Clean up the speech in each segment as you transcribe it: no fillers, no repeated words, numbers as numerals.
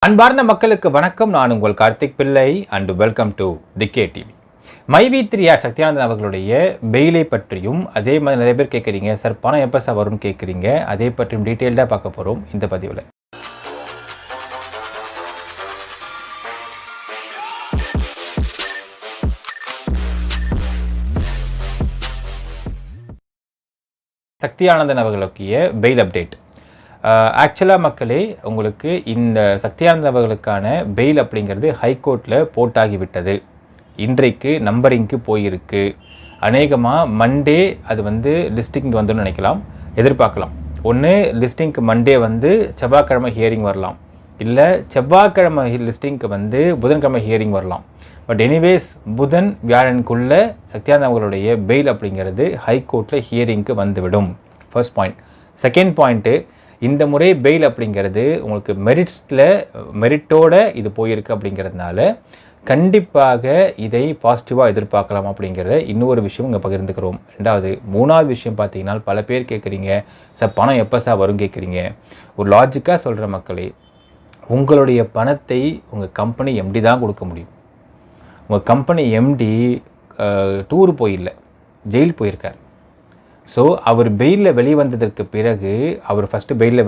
அன்பார்ந்த மக்களுக்கு வணக்கம். நான் உங்கள் Karthik Pillai and welcome to the K TV. மைவி3 சத்யானந்தன் அவர்களுடைய பெயிலை பற்றியும் அதே மாதிரி நிறைய பேர் கேட்குறீங்க, சார் பணம் எப்போ சார் வரும்னு கேட்குறீங்க. அதே பற்றியும் டீட்டெயில்டாக பார்க்க போகிறோம் இந்த பதிவில். சத்யானந்தன் அவர்களுடைய பெயில் அப்டேட். ஆக்சுவலாக மக்களே, உங்களுக்கு இந்த சத்யானந்தன் அவர்களுக்கான பெயில் அப்படிங்கிறது ஹைகோர்ட்டில் போட்டாகிவிட்டது. இன்றைக்கு நம்பரிங்க்கு போயிருக்கு. அநேகமாக மண்டே அது லிஸ்டிங்க்கு வந்துன்னு நினைக்கலாம், எதிர்பார்க்கலாம். ஒன்று லிஸ்டிங்க்கு மண்டே செவ்வாய்க்கிழமை ஹியரிங் வரலாம், இல்லை செவ்வாய்க்கிழமை லிஸ்டிங்க்கு புதன்கிழமை ஹியரிங் வரலாம். பட் எனிவேஸ் புதன் வியாழனுக்குள்ளே சத்யானந்தன் அவர்களுடைய பெயில் அப்படிங்கிறது ஹைகோர்ட்டில் ஹியரிங்க்கு வந்துவிடும். First point. செகண்ட் பாயிண்ட்டு, இந்த முறை பெயில் அப்படிங்கிறது உங்களுக்கு மெரிட்டோட இது போயிருக்கு அப்படிங்கிறதுனால கண்டிப்பாக இதை பாசிட்டிவாக எதிர்பார்க்கலாம் அப்படிங்கிற இன்னொரு விஷயம் இங்கே பகிர்ந்துக்கிறோம். மூணாவது விஷயம் பார்த்தீங்கன்னா, பல பேர் கேட்குறீங்க, சார் பணம் எப்போ சார் வரும் கேட்குறீங்க. ஒரு லாஜிக்காக சொல்கிற மக்களே, உங்களுடைய பணத்தை உங்கள் கம்பெனி எம்டி தான் கொடுக்க முடியும். உங்கள் கம்பெனி எம்டி டூர் போயில்லை, ஜெயில் போயிருக்கார். ஸோ அவர் பெயிலில் வெளிவந்ததற்கு பிறகு, அவர் ஃபஸ்ட்டு பெயிலில்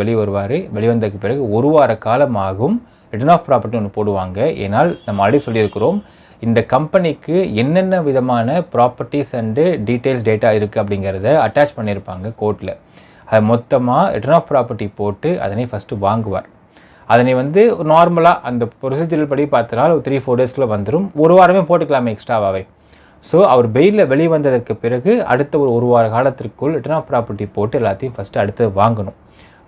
வெளிவந்ததுக்கு பிறகு ஒரு வார காலம் ஆகும். ரிட்டர்ன் ஆஃப் ப்ராப்பர்ட்டி ஒன்று போடுவாங்க. ஏன்னால் நம்ம ஆல்ரெடி சொல்லியிருக்கிறோம், இந்த கம்பெனிக்கு என்னென்ன விதமான ப்ராப்பர்ட்டிஸ் அண்டு டீட்டெயில்ஸ் டேட்டா இருக்குது அப்படிங்கிறத அட்டாச் பண்ணியிருப்பாங்க கோர்ட்டில். அதை மொத்தமாக ரிட்டர்ன் ஆஃப் ப்ராப்பர்ட்டி போட்டு அதனை ஃபஸ்ட்டு வாங்குவார். அதனை நார்மலாக அந்த ப்ரொசீஜர் படி பார்த்தினால் ஒரு 3-4 டேஸ்க்குள்ளே வந்துடும். ஒரு வாரமே போட்டுக்கலாமே எக்ஸ்ட்ராவாகவே. ஸோ அவர் பெயிலில் வெளிவந்ததற்கு பிறகு அடுத்த ஒரு வார காலத்திற்குள் ரிட்டர்ன் ஆஃப் ப்ராப்பர்ட்டி போட்டு எல்லாத்தையும் ஃபஸ்ட்டு அடுத்து வாங்கணும்.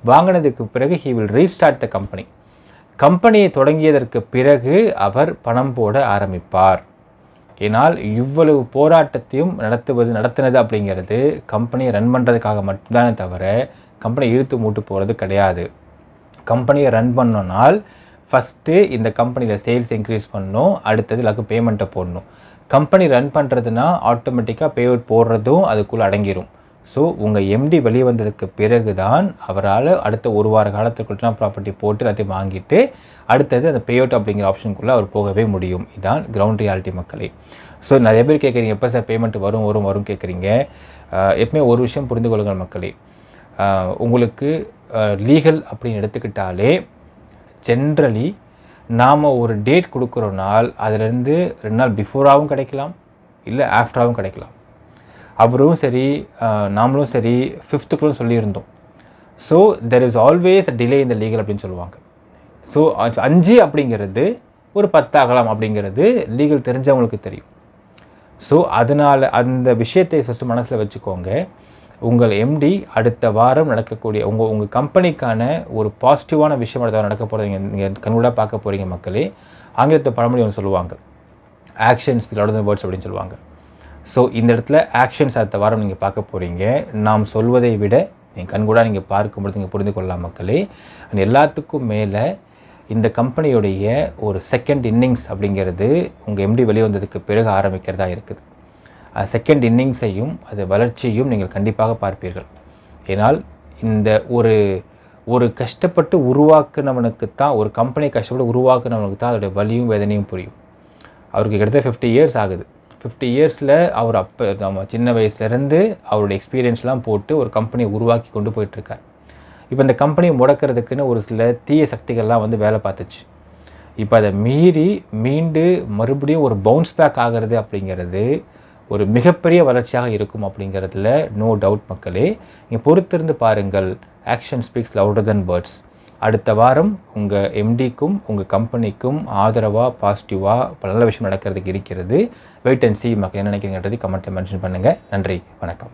வாங்கினதுக்கு பிறகு he will restart the company. கம்பெனியை தொடங்கியதற்கு பிறகு அவர் பணம் போட ஆரம்பிப்பார். ஏன்னால் இவ்வளவு போராட்டத்தையும் நடத்தினது அப்படிங்கிறது கம்பெனியை ரன் பண்ணுறதுக்காக மட்டும்தானே தவிர கம்பெனி இழுத்து மூட்டு போகிறது கிடையாது. கம்பெனியை ரன் பண்ணோன்னால் ஃபஸ்ட்டு இந்த கம்பெனியில் சேல்ஸ் இன்க்ரீஸ் பண்ணணும், அடுத்தது எல்லாருக்கும் பேமெண்ட்டை போடணும். கம்பெனி ரன் பண்ணுறதுனா ஆட்டோமேட்டிக்காக பேஅவுட் போடுறதும் அதுக்குள்ளே அடங்கிடும். ஸோ உங்கள் எம்டி வெளியே வந்ததுக்கு பிறகு தான் அவரால் அடுத்த ஒரு வார காலத்துக்குள்ள ப்ராப்பர்ட்டி போட்டு எல்லாத்தையும் வாங்கிட்டு அடுத்தது அந்த பேஅவுட் அப்படிங்கிற ஆப்ஷனுக்குள்ளே அவர் போகவே முடியும். இதுதான் கிரவுண்ட் ரியாலிட்டி மக்களே. ஸோ நிறைய பேர் கேட்குறீங்க, எப்போ சார் பேமெண்ட் வரும் கேட்குறீங்க. எப்பவுமே ஒரு விஷயம் புரிந்து கொள்ளுங்கள் மக்களே, உங்களுக்கு லீகல் அப்படின்னு எடுத்துக்கிட்டாலே ஜென்ரலி நாம் ஒரு டேட் கொடுக்குறோனால் அதுலேருந்து 2 நாள் பிஃபோராகவும் கிடைக்கலாம், இல்லை ஆஃப்டராகவும் கிடைக்கலாம். அவரும் சரி நாமளும் சரி 5th சொல்லியிருந்தோம். So there is always a delay இந்த லீகல் அப்படின்னு சொல்லுவாங்க. ஸோ 5 அப்படிங்கிறது ஒரு 10 ஆகலாம் அப்படிங்கிறது லீகல் தெரிஞ்சவங்களுக்கு தெரியும். ஸோ அதனால் அந்த விஷயத்தை ஃபஸ்ட்டு மனசில் வச்சுக்கோங்க. உங்கள் எம்டி அடுத்த வாரம் நடக்கக்கூடிய உங்கள் கம்பெனிக்கான ஒரு பாசிட்டிவான விஷயம் அடுத்த வாரம் நடக்க போகிறீங்க. நீங்கள் கண்கூடாக பார்க்க போகிறீங்க மக்களே. ஆங்கிலத்தை பழமொழி ஒன்று சொல்லுவாங்க, ஆக்ஷன்ஸ் ஸ்பீக் லவுடர் தென் வேர்ட்ஸ் அப்படின்னு சொல்லுவாங்க. ஸோ இந்த இடத்துல ஆக்ஷன்ஸ் அடுத்த வாரம் நீங்கள் பார்க்க போகிறீங்க. நாம் சொல்வதை விட நீங்கள் கண்கூடாக நீங்கள் பார்க்கும்போது நீங்கள் புரிந்து கொள்ளலாம் மக்களே. அண்ட் எல்லாத்துக்கும் மேலே இந்த கம்பெனியுடைய ஒரு செகண்ட் இன்னிங்ஸ் அப்படிங்கிறது உங்கள் எம்டி வெளியே வந்ததுக்கு பிறகு ஆரம்பிக்கிறதா இருக்குது. செகண்ட் இன்னிங்ஸையும் அது வளர்ச்சியும் நீங்கள் கண்டிப்பாக பார்ப்பீர்கள். ஏன்னால் இந்த ஒரு கஷ்டப்பட்டு உருவாக்குனவனுக்கு தான், ஒரு கம்பெனி கஷ்டப்பட்டு உருவாக்குனவனுக்கு தான் அதோடைய வலியும் வேதனையும் புரியும். அவருக்கு கிட்டத்தட்ட 50 இயர்ஸ் ஆகுது. 50 இயர்ஸில் அவர் அப்போ நம்ம சின்ன வயசுலேருந்து அவருடைய எக்ஸ்பீரியன்ஸ்லாம் போட்டு ஒரு கம்பெனியை உருவாக்கி கொண்டு போயிட்டுருக்கார். இப்போ இந்த கம்பெனியை முடக்கிறதுக்குன்னு ஒரு சில தீய சக்திகள்லாம் வேலை பார்த்துச்சு. இப்போ அதை மீண்டு மறுபடியும் ஒரு பவுன்ஸ் பேக் ஆகிறது அப்படிங்கிறது ஒரு மிகப்பெரிய வளர்ச்சியாக இருக்கும் அப்படிங்கிறதுல நோ டவுட் மக்களே. நீங்கள் பொறுத்திருந்து பாருங்கள். ஆக்ஷன் ஸ்பீக்ஸ் லவுடர் தென் வேர்ட்ஸ். அடுத்த வாரம் உங்கள் எம்டிக்கும் உங்கள் கம்பெனிக்கும் ஆதரவாக பாசிட்டிவாக பல நல்ல விஷயம் நடக்கிறதுக்கு இருக்கிறது. வெயிட் அண்ட் சீ மக்கள் என்ன நினைக்கிறீங்கன்றது கமெண்ட்டில் மென்ஷன் பண்ணுங்கள். நன்றி, வணக்கம்.